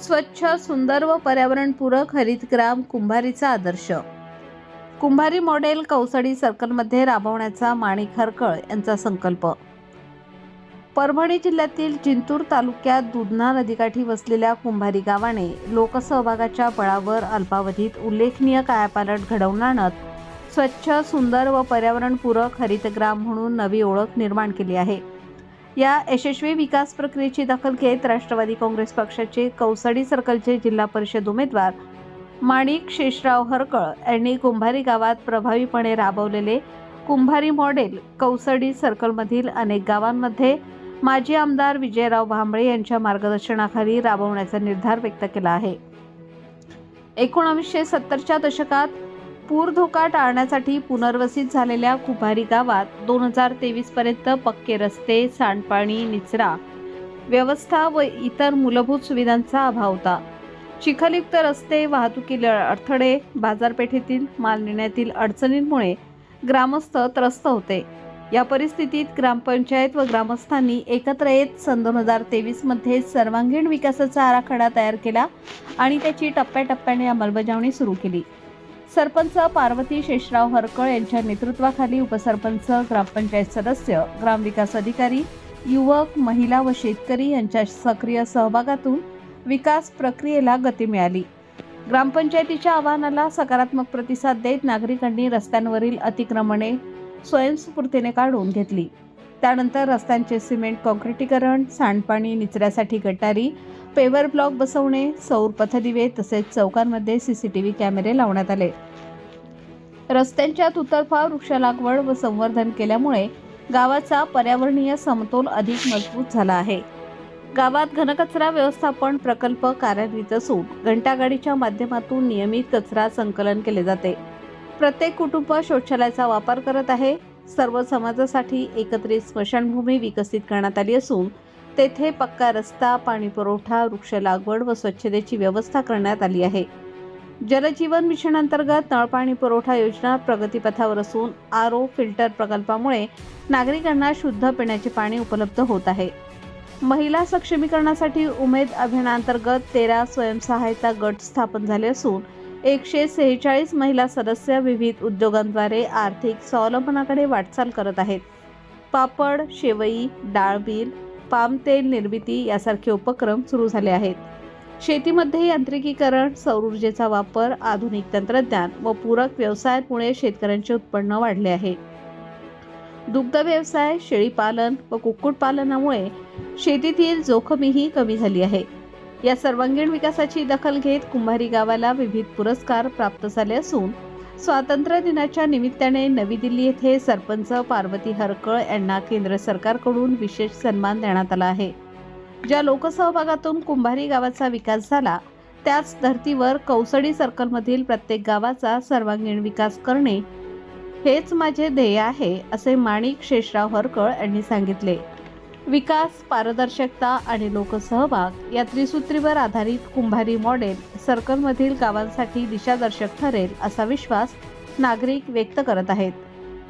स्वच्छ, सुंदर व पर्यावरणपूरक हरितग्राम कुंभारीचा आदर्श. कुंभारी मॉडेल कौसडी सर्कलमध्ये राबवण्याचा माणिक हरकळ यांचा संकल्प. परभणी जिल्ह्यातील जिंतूर तालुक्यात दुधना नदीकाठी वसलेल्या कुंभारी गावाने लोकसहभागाच्या बळावर अल्पावधीत उल्लेखनीय कायापालट घडवून आणत स्वच्छ, सुंदर व पर्यावरणपूरक हरितग्राम म्हणून नवी ओळख निर्माण केली आहे. या यशस्वी विकास प्रक्रियेची दखल घेत राष्ट्रवादी काँग्रेस पक्षाचे कौसडी सर्कलचे जिल्हा परिषद उमेदवार माणिक शेषराव हरकळ यांनी कुंभारी गावात प्रभावीपणे राबवलेले कुंभारी मॉडेल कौसडी सर्कलमधील अनेक गावांमध्ये माजी आमदार विजयराव भांबळे यांच्या मार्गदर्शनाखाली राबवण्याचा निर्धार व्यक्त केला आहे. 1970च्या दशकात पूर धोका टाळण्यासाठी पुनर्वसित झालेल्या कुंभारी गावात 2023 पर्यंत पक्के रस्ते, सांडपाणी, निचरा व्यवस्था व इतर मूलभूत सुविधांचा अभाव होता. चिखलयुक्त रस्ते, वाहतुकीला अडथळे, बाजारपेठेतील माल नेण्यातील अडचणींमुळे ग्रामस्थ त्रस्त होते. या परिस्थितीत ग्रामपंचायत व ग्रामस्थांनी एकत्र येत सन 2023 मध्ये सर्वांगीण विकासाचा आराखडा तयार केला आणि त्याची टप्प्याटप्प्याने अंमलबजावणी सुरू केली. सरपंच पार्वती शेषराव हरकळ यांच्या नेतृत्वाखाली उपसरपंच, ग्रामपंचायत सदस्य, ग्रामविकास अधिकारी, युवक, महिला व शेतकरी यांच्या सक्रिय सहभागातून विकास प्रक्रियेला गती मिळाली. ग्रामपंचायतीच्या आवाहनाला सकारात्मक प्रतिसाद देत नागरिकांनी रस्त्यांवरील अतिक्रमणे स्वयंस्फूर्तीने काढून घेतली. त्यानंतर रस्त्यांचे सिमेंट काँक्रिटीकरण, सांडपाणी, निचऱ्यासाठी गटारी, पेवर ब्लॉक बसवणे, सौर पथदिवे तसेच चौकांमध्ये CCTV कॅमेरे लावण्यात आले. रस्त्यांच्या दुतर्फा वृक्ष लागवड व संवर्धन केल्यामुळे गावाचा पर्यावरणीय समतोल अधिक मजबूत झाला आहे. गावात घनकचरा व्यवस्थापन प्रकल्प कार्यान्वित असून घंटागाडीच्या माध्यमातून नियमित कचरा संकलन केले जाते. प्रत्येक कुटुंब शौचालयाचा वापर करत आहे. सर्व समाजासाठी एकत्रित स्मशानभूमी विकसित करण्यात आली असून तेथे पक्का रस्ता, पाणी पुरवठा, वृक्ष लागवड व स्वच्छतेची व्यवस्था करण्यात आली आहे. जलजीवन मिशन अंतर्गत नळपाणी पुरवठा योजना प्रगतीपथावर असून RO फिल्टर प्रकल्पामुळे नागरिकांना शुद्ध पिण्याचे पाणी उपलब्ध होत आहे. महिला सक्षमीकरणासाठी उमेद अभियानांतर्गत 13 स्वयंसहायता गट स्थापन झाले असून 146 महिला सदस्य विविध उद्योगांद्वारे आर्थिक स्वावलंबनाकडे वाटचाल करत आहेत. पापड, शेवई, डाळ मिल, पाम तेल निर्मिती यासारखे उपक्रम सुरू झाले आहेत. शेतीमध्ये यांत्रिकीकरण, सौर ऊर्जेचा वापर, आधुनिक तंत्रज्ञान व पूरक व्यवसायांमुळे शेतकऱ्यांचे उत्पन्न वाढले आहे. दुग्ध व्यवसाय, शेळीपालन व कुक्कुटपालनामुळे शेतीतील जोखमीही कमी झाली आहे. या सर्वांगीण विकासाची दखल घेत कुंभारी गावाला विविध पुरस्कार प्राप्त झाले असून स्वातंत्र्य दिनाच्या निमित्ताने नवी दिल्ली येथे सरपंच पार्वती हरकळ यांना केंद्र सरकारकडून विशेष सन्मान देण्यात आला आहे. ज्या लोकसहभागातून कुंभारी गावाचा विकास झाला त्याच धर्तीवर कौसडी सर्कलमधील प्रत्येक गावाचा सर्वांगीण विकास करणे हेच माझे ध्येय आहे, असे माणिक शेषराव हरकळ यांनी सांगितले. विकास, पारदर्शकता आणि लोकसहभाग या त्रिसूत्रीवर आधारित कुंभारी मॉडेल सर्कलमधील गावांसाठी दिशादर्शक ठरेल असा विश्वास नागरिक व्यक्त करत आहेत.